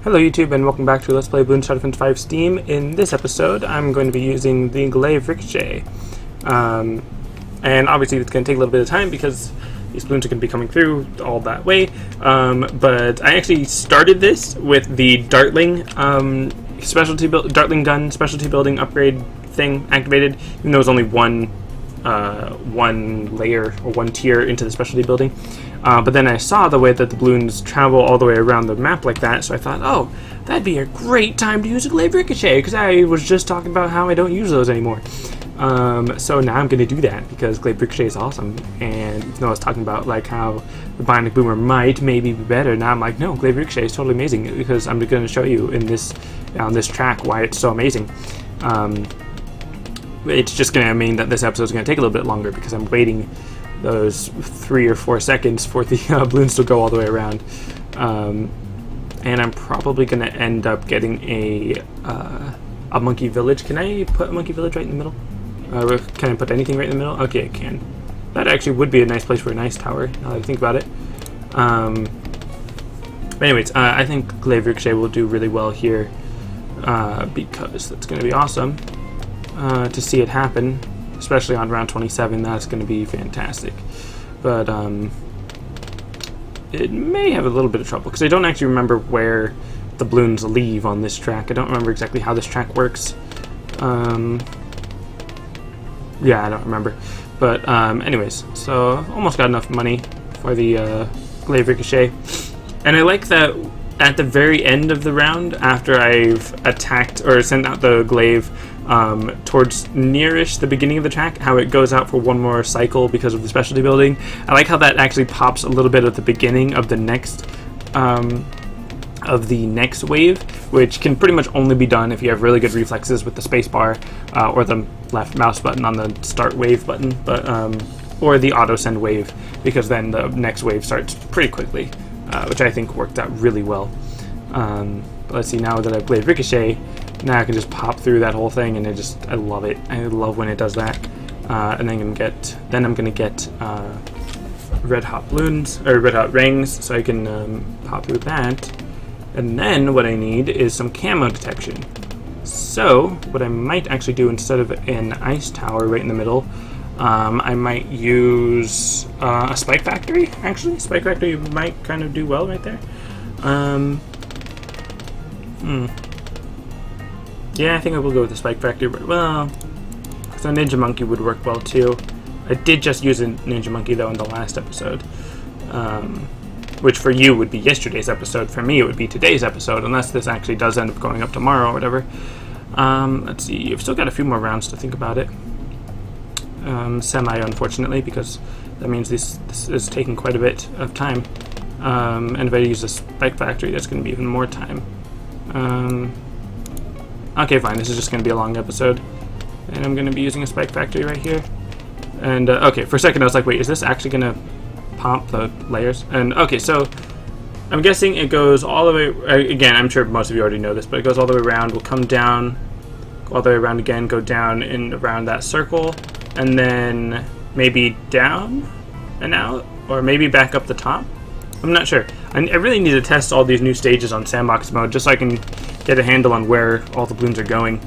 Hello YouTube and welcome back to Let's Play Bloons Tower Defense 5 Steam. In this episode I'm going to be using the Glaive Ricochet. And obviously it's going to take a little bit of time because these balloons are going to be coming through all that way. But I actually started this with the Dartling Dartling gun specialty building upgrade thing activated, even though it was only one layer or one tier into the specialty building. But then I saw the way that the balloons travel all the way around the map like that, so I thought, oh, that'd be a great time to use a Glaive Ricochet, because I was just talking about how I don't use those anymore. So now I'm going to do that, because Glaive Ricochet is awesome, and even though I was talking about like how the Bionic Boomer might maybe be better, now I'm like, no, Glaive Ricochet is totally amazing, because I'm going to show you in this on this track why it's so amazing. It's just going to mean that this episode is going to take a little bit longer, because I'm waiting those 3 or 4 seconds for the balloons to go all the way around, and I'm probably going to end up getting a monkey village. Can I put a monkey village right in the middle? Can I put anything right in the middle? Okay, I can. That actually would be a nice place for a nice tower, now that I think about it. But anyways, I think Glaive Ricochet will do really well here, because that's going to be awesome to see it happen. Especially on round 27, that's going to be fantastic. But it may have a little bit of trouble, because I don't actually remember where the balloons leave on this track. I don't remember exactly how this track works. Yeah, I don't remember. But anyways, so almost got enough money for the Glaive Ricochet. And I like that at the very end of the round, after I've attacked or sent out the glaive towards nearish the beginning of the track, how it goes out for one more cycle because of the specialty building. I like how that actually pops a little bit at the beginning of the next wave, which can pretty much only be done if you have really good reflexes with the spacebar or the left mouse button on the start wave button, but or the auto send wave, because then the next wave starts pretty quickly, which I think worked out really well. But let's see, now that I've Glaive Ricochet, now I can just pop through that whole thing, and I love it. I love when it does that. And then I'm gonna get red hot balloons or red hot rings, so I can pop through that. And then what I need is some camo detection. So what I might actually do, instead of an ice tower right in the middle, I might use a spike factory. Actually, spike factory might kind of do well right there. Yeah, I think I will go with the spike factory, but well, so Ninja Monkey would work well too. I did just use a Ninja Monkey though in the last episode, which for you would be yesterday's episode. For me, it would be today's episode, unless this actually does end up going up tomorrow or whatever. Let's see, I've still got a few more rounds to think about it. Unfortunately, because that means this is taking quite a bit of time. And if I use a spike factory, that's going to be even more time. Okay, fine, this is just going to be a long episode, and I'm going to be using a spike factory right here. And okay, for a second I was like, wait, is this actually going to pop the layers? And okay, so I'm guessing it goes all the way, again, I'm sure most of you already know this, but it goes all the way around, will come down, go all the way around again, go down and around that circle, and then maybe down and out, or maybe back up the top. I'm not sure. I really need to test all these new stages on sandbox mode, just so I can get a handle on where all the balloons are going.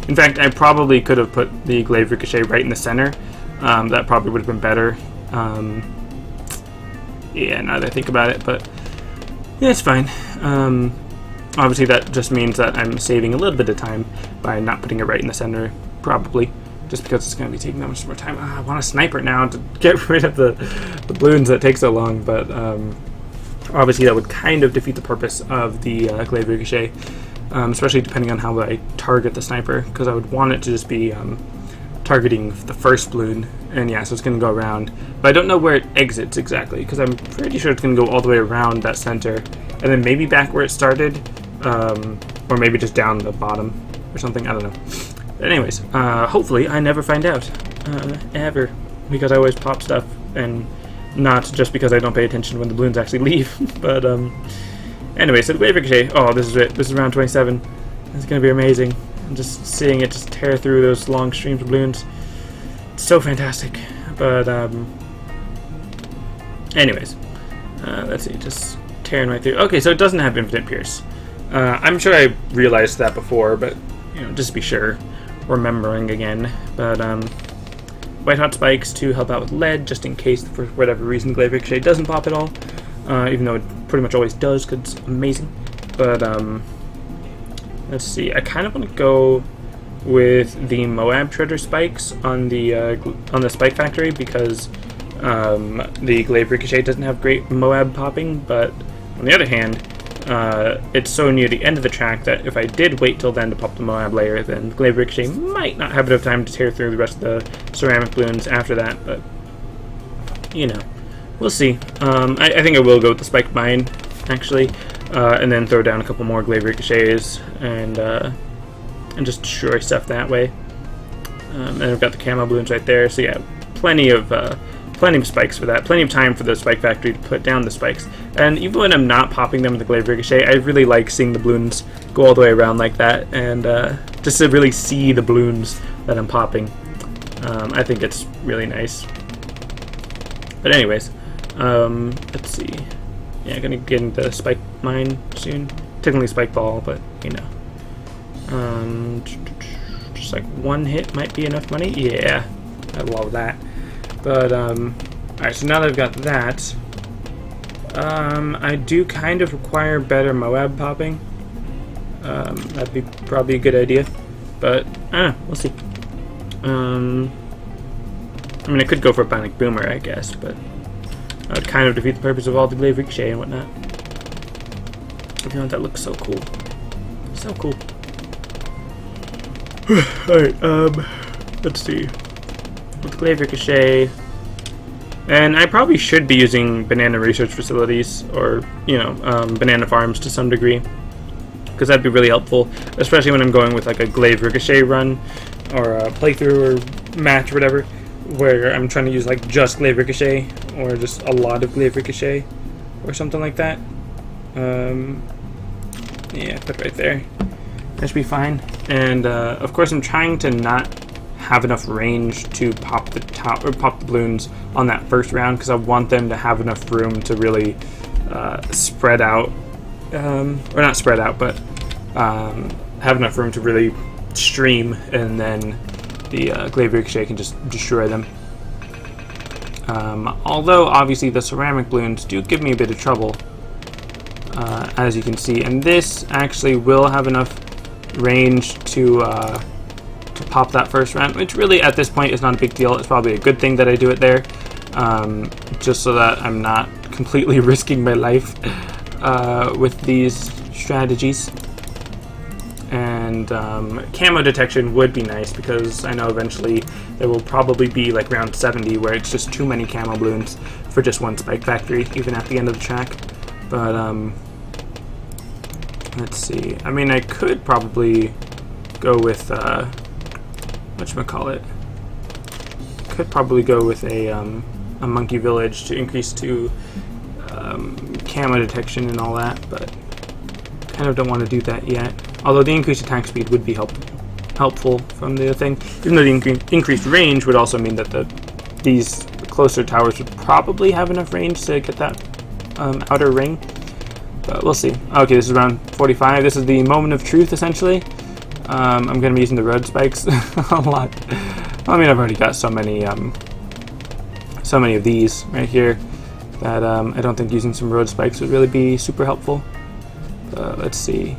In fact, I probably could have put the Glaive Ricochet right in the center. That probably would have been better. Yeah, now that I think about it, but yeah, it's fine. Obviously, that just means that I'm saving a little bit of time by not putting it right in the center, probably, just because it's going to be taking that much more time. I want a sniper now to get rid of the balloons that take so long, but obviously that would kind of defeat the purpose of the Glaive Ricochet, especially depending on how I target the sniper, because I would want it to just be targeting the first balloon, and yeah, so it's going to go around. But I don't know where it exits exactly, because I'm pretty sure it's going to go all the way around that center, and then maybe back where it started, or maybe just down the bottom or something, I don't know. But anyways, hopefully I never find out, ever, because I always pop stuff, and not just because I don't pay attention when the balloons actually leave. But anyway, so the Glaive Ricochet, oh, this is it, this is round 27, it's going to be amazing. And just seeing it just tear through those long streams of balloons, it's so fantastic. But anyways, let's see, just tearing right through. Okay, so it doesn't have infinite pierce. I'm sure I realized that before, but just to be sure, remembering again. But white hot spikes to help out with lead, just in case for whatever reason Glaive Ricochet doesn't pop at all. Even though it pretty much always does, because it's amazing. But let's see. I kind of want to go with the Moab Treasure spikes on the Spike Factory, because the Glaive Ricochet doesn't have great Moab popping. But on the other hand, it's so near the end of the track that if I did wait till then to pop the Moab layer, then the Glaive Ricochet might not have enough time to tear through the rest of the ceramic balloons after that. But we'll see. I think I will go with the Spiked Mine, actually, and then throw down a couple more Glaive Ricochets and just destroy stuff that way. And I've got the camo balloons right there, so yeah, plenty of spikes for that. Plenty of time for the Spike Factory to put down the spikes. And even when I'm not popping them with the Glaive Ricochet, I really like seeing the balloons go all the way around like that, and just to really see the balloons that I'm popping. I think it's really nice. But anyways, let's see. Yeah, I'm gonna get into Spike Mine soon. Technically Spike Ball, but just like one hit might be enough money. Yeah, I love that. But alright, so now that I've got that, I do kind of require better Moab popping. That'd be probably a good idea, but we'll see. I mean, I could go for a Bionic Boomer, I guess, but that would kind of defeat the purpose of all the Glaive Ricochet and whatnot. That looks so cool. So cool. Alright, let's see. With Glaive Ricochet, and I probably should be using banana research facilities, or banana farms to some degree, because that'd be really helpful, especially when I'm going with like a Glaive Ricochet run or a playthrough or match or whatever, where I'm trying to use like just Glaive Ricochet or just a lot of Glaive Ricochet or something like that. Yeah, put it right there. That should be fine. And of course, I'm trying to not have enough range to pop the top or pop the balloons on that first round, because I want them to have enough room to really spread out, or not spread out, but have enough room to really stream, and then the Glaive Ricochet can just destroy them. Although obviously the ceramic balloons do give me a bit of trouble, as you can see, and this actually will have enough range to pop that first round, which really at this point is not a big deal. It's probably a good thing that I do it there, just so that I'm not completely risking my life with these strategies. And camo detection would be nice, because I know eventually there will probably be like round 70 where it's just too many camo balloons for just one Spike Factory, even at the end of the track. But let's see. I mean, I could probably go with whatchamacallit. Could probably go with a monkey village to increase to camo detection and all that, but kind of don't want to do that yet. Although the increased attack speed would be helpful from the thing, even though the increased range would also mean that these closer towers would probably have enough range to get that outer ring. But we'll see. Okay, this is round 45. This is the moment of truth, essentially. I'm going to be using the road spikes a lot. I mean, I've already got so many of these right here that I don't think using some road spikes would really be super helpful. Let's see.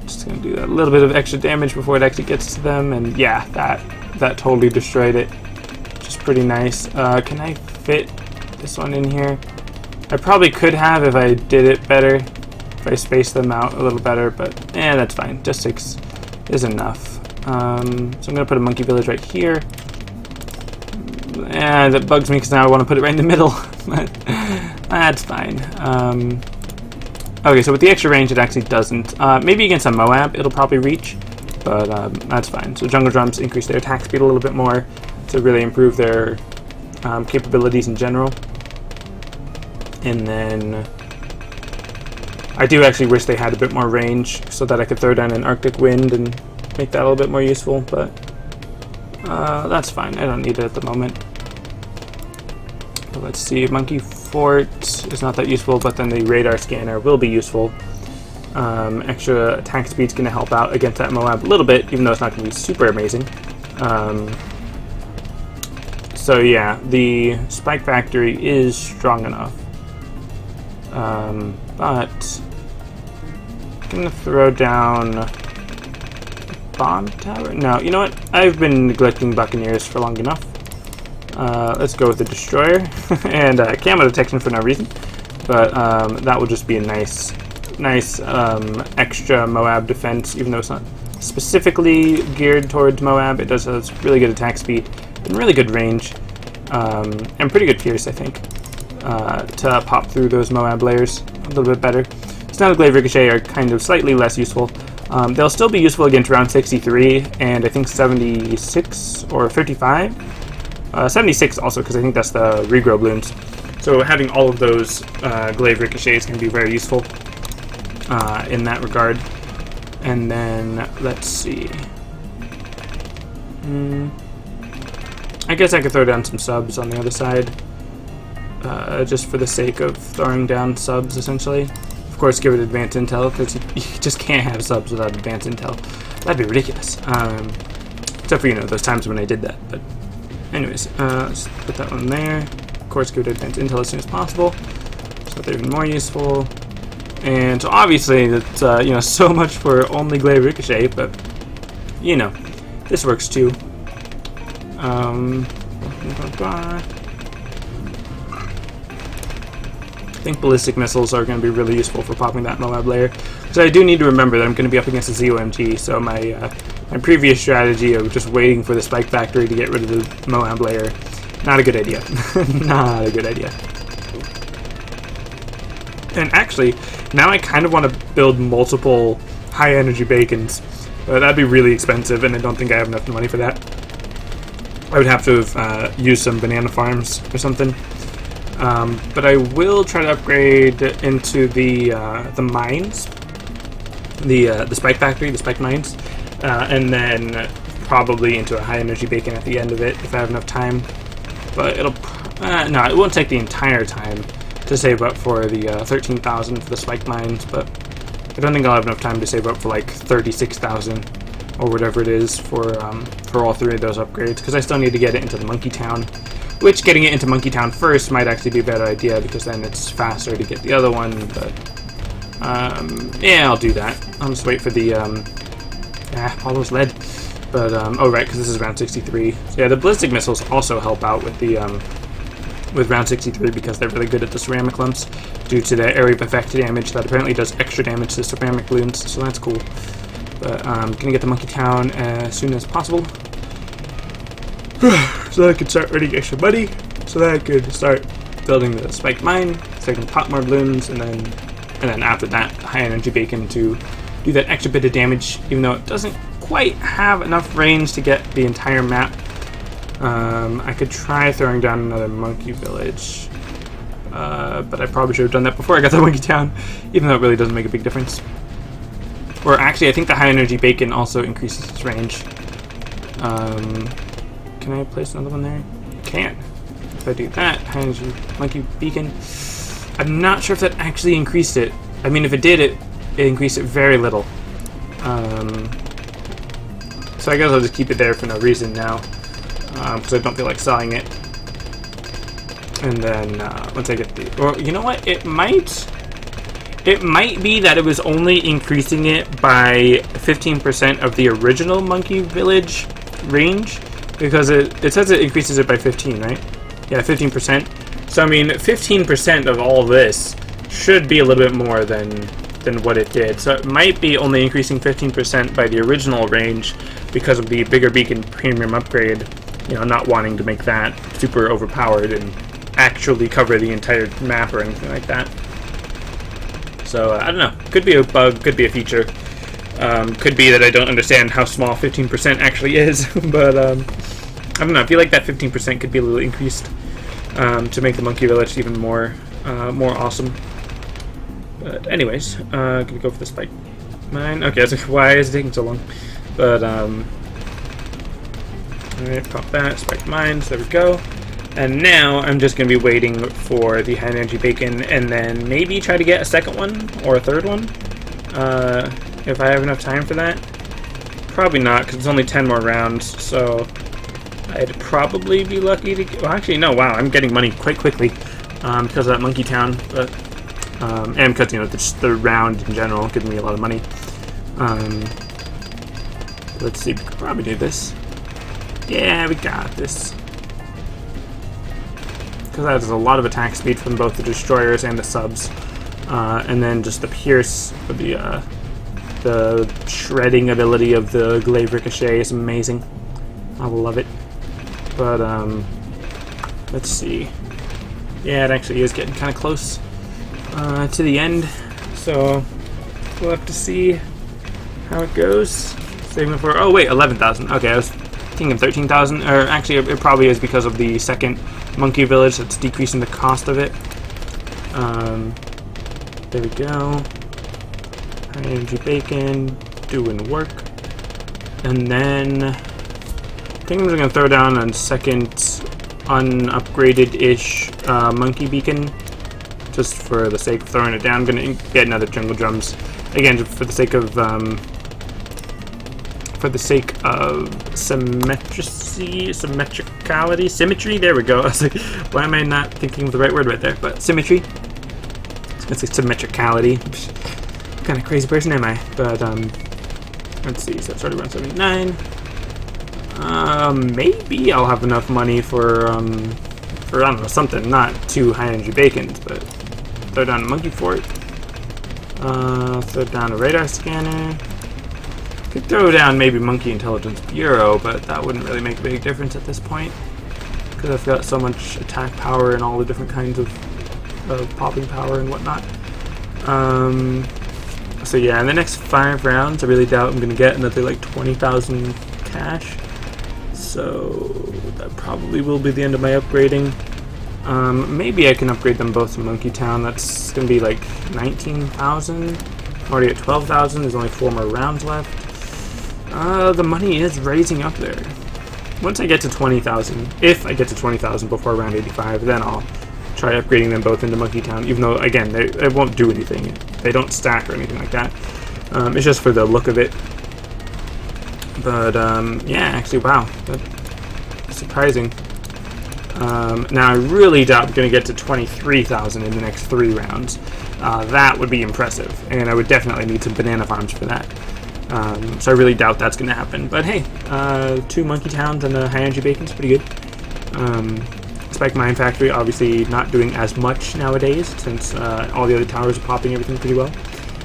Just going to do a little bit of extra damage before it actually gets to them, and yeah, that totally destroyed it. Which is pretty nice. Can I fit this one in here? I probably could have if I did it better, if I spaced them out a little better, but that's fine. Just 6 is enough. So I'm going to put a monkey village right here. And that bugs me because now I want to put it right in the middle, but that's fine. Okay, so with the extra range, it actually doesn't. Maybe against a Moab, it'll probably reach, but that's fine. So jungle drums increase their attack speed a little bit more to really improve their capabilities in general. And then I do actually wish they had a bit more range so that I could throw down an Arctic Wind and make that a little bit more useful, but that's fine. I don't need it at the moment. But let's see. Monkey Fort is not that useful, but then the radar scanner will be useful. Extra attack speed's going to help out against that Moab a little bit, even though it's not going to be super amazing. So yeah, the Spike Factory is strong enough. But I'm going to throw down Bomb Tower. No, you know what? I've been neglecting Buccaneers for long enough. Let's go with the Destroyer and camo detection for no reason. But that will just be a nice extra Moab defense, even though it's not specifically geared towards Moab. It does have really good attack speed and really good range, and pretty good pierce, I think, to pop through those Moab layers a little bit better. Snow Glaive Ricochet are kind of slightly less useful. They'll still be useful against round 63 and I think 76 or 55. 76 also, because I think that's the regrow balloons. So having all of those Glaive Ricochets can be very useful in that regard. And then, let's see. I guess I could throw down some subs on the other side. Just for the sake of throwing down subs, essentially. Of course, give it advanced intel, because you just can't have subs without advanced intel. That'd be ridiculous. Except for, you know, those times when I did that. But anyways, let's put that one there. Of course, give it advanced intel as soon as possible, so they're even more useful. And so obviously, that's you know, so much for only Glaive Ricochet, but you know, this works too. I think ballistic missiles are going to be really useful for popping that Moab layer. So I do need to remember that I'm going to be up against a ZOMG, so my previous strategy of just waiting for the Spike Factory to get rid of the Moab layer, not a good idea. Not a good idea. And actually, now I kind of want to build multiple high energy bacons. That'd be really expensive, and I don't think I have enough money for that. I would have to have used some banana farms or something. But I will try to upgrade into the mines, the Spike Factory, the Spike Mines, and then probably into a high energy bacon at the end of it if I have enough time. But it'll no, it won't take the entire time to save up for the 13,000 for the Spike Mines, but I don't think I'll have enough time to save up for like 36,000 or whatever it is for all three of those upgrades, because I still need to get it into the Monkey Town. Which, getting it into Monkey Town first might actually be a better idea, because then it's faster to get the other one, but yeah, I'll do that. I'll just wait for the Apollo's lead. But oh right, because this is round 63. So yeah, the ballistic missiles also help out with the with round 63, because they're really good at the ceramic lumps due to the area of effect damage that apparently does extra damage to ceramic balloons, so that's cool. But I'm gonna get the Monkey Town as soon as possible, so that I could start earning extra money, so that I could start building the Spike Mine, so I can pop more balloons, and then after that, high energy bacon to do that extra bit of damage, even though it doesn't quite have enough range to get the entire map. I could try throwing down another monkey village, but I probably should have done that before I got the Monkey Town, even though it really doesn't make a big difference. Or actually, I think the high energy bacon also increases its range. Can I place another one there? I can. If I do that, high energy monkey beacon. I'm not sure if that actually increased it. I mean, if it did, it increased it very little. So I guess I'll just keep it there for no reason now, because I don't feel like selling it. And then once I get the, or you know what, it might be that it was only increasing it by 15% of the original monkey village range, because it says it increases it by 15, right? Yeah, 15%. So I mean, 15% of all this should be a little bit more than what it did. So it might be only increasing 15% by the original range because of the bigger beacon premium upgrade, you know, not wanting to make that super overpowered and actually cover the entire map or anything like that. So I don't know, could be a bug, could be a feature, could be that I don't understand how small 15% actually is, but I don't know, I feel like that 15% could be a little increased to make the monkey village even more awesome. But anyways, gonna go for the Spike Mine. Okay, I was like, why is it taking so long? But alright, pop that, Spike Mines, there we go. And now I'm just going to be waiting for the high energy bacon, and then maybe try to get a second one or a third one. if I have enough time for that. Probably not, because it's only 10 more rounds, so I'd probably be lucky to get... Well, actually, no, wow, I'm getting money quite quickly because of that Monkey Town, but, and because, you know, just the round in general giving me a lot of money. Let's see, we could probably do this. Yeah, we got this. Because that has a lot of attack speed from both the destroyers and the subs. And then just the pierce with the shredding ability of the glaive ricochet is amazing. I love it. But let's see. Yeah, it actually is getting kind of close to the end. So we'll have to see how it goes. Saving for, oh wait, 11,000. Okay, I was thinking 13,000. Or actually, it probably is because of the second monkey village that's decreasing the cost of it. There we go. High energy bacon, doing work. And then I think I'm just gonna throw down a second unupgraded-ish monkey beacon, just for the sake of throwing it down. I'm gonna get another jungle drums again, just for the sake of symmetry. There we go. I was like, why am I not thinking of the right word right there? But symmetry. It's like symmetricality. What kind of crazy person am I? But let's see. So it's already around 79. Maybe I'll have enough money for I don't know, something. Not 2 high energy bacons, but throw down a monkey fort. Throw down a radar scanner. Could throw down maybe Monkey Intelligence Bureau, but that wouldn't really make a big difference at this point because I've got so much attack power and all the different kinds of popping power and whatnot. So yeah, in the next 5 rounds, I really doubt I'm gonna get another like 20,000 cash. So that probably will be the end of my upgrading. Maybe I can upgrade them both to Monkey Town. That's gonna be like 19,000. I'm already at 12,000. There's only 4 more rounds left. The money is raising up there. Once I get to 20,000, if I get to 20,000 before round 85, then I'll try upgrading them both into Monkey Town, even though, again, they won't do anything. They don't stack or anything like that. It's just for the look of it. But, yeah, actually, wow. That's surprising. Now, I really doubt I'm going to get to 23,000 in the next 3 rounds. That would be impressive, and I would definitely need some banana farms for that. So I really doubt that's going to happen. But hey, 2 Monkey Towns and a high energy bacon's pretty good. Spike Mine Factory obviously not doing as much nowadays since all the other towers are popping everything pretty well.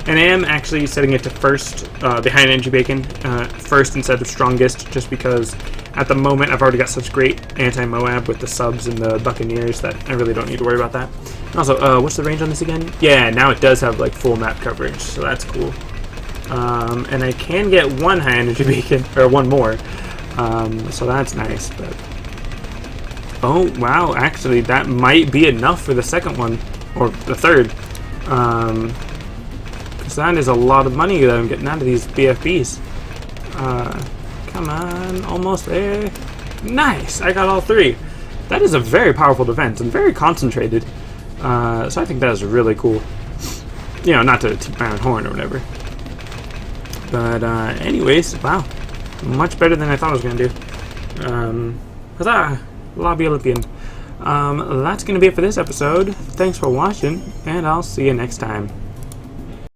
And I am actually setting it to first, the high energy bacon, first instead of strongest, just because at the moment I've already got such great anti-Moab with the subs and the Buccaneers that I really don't need to worry about that. And also, what's the range on this again? Yeah, now it does have like full map coverage, so that's cool. And I can get 1 high energy beacon, or 1 more, so that's nice. But oh wow, actually that might be enough for the second one, or the third, because that is a lot of money that I'm getting out of these BFBs. Come on, almost there. Nice, I got all 3. That is a very powerful defense and very concentrated, so I think that is really cool. You know, not to toot my own horn or whatever. But anyways, wow, much better than I thought I was going to do. Huzzah! Lobby Olympian. That's going to be it for this episode. Thanks for watching, and I'll see you next time.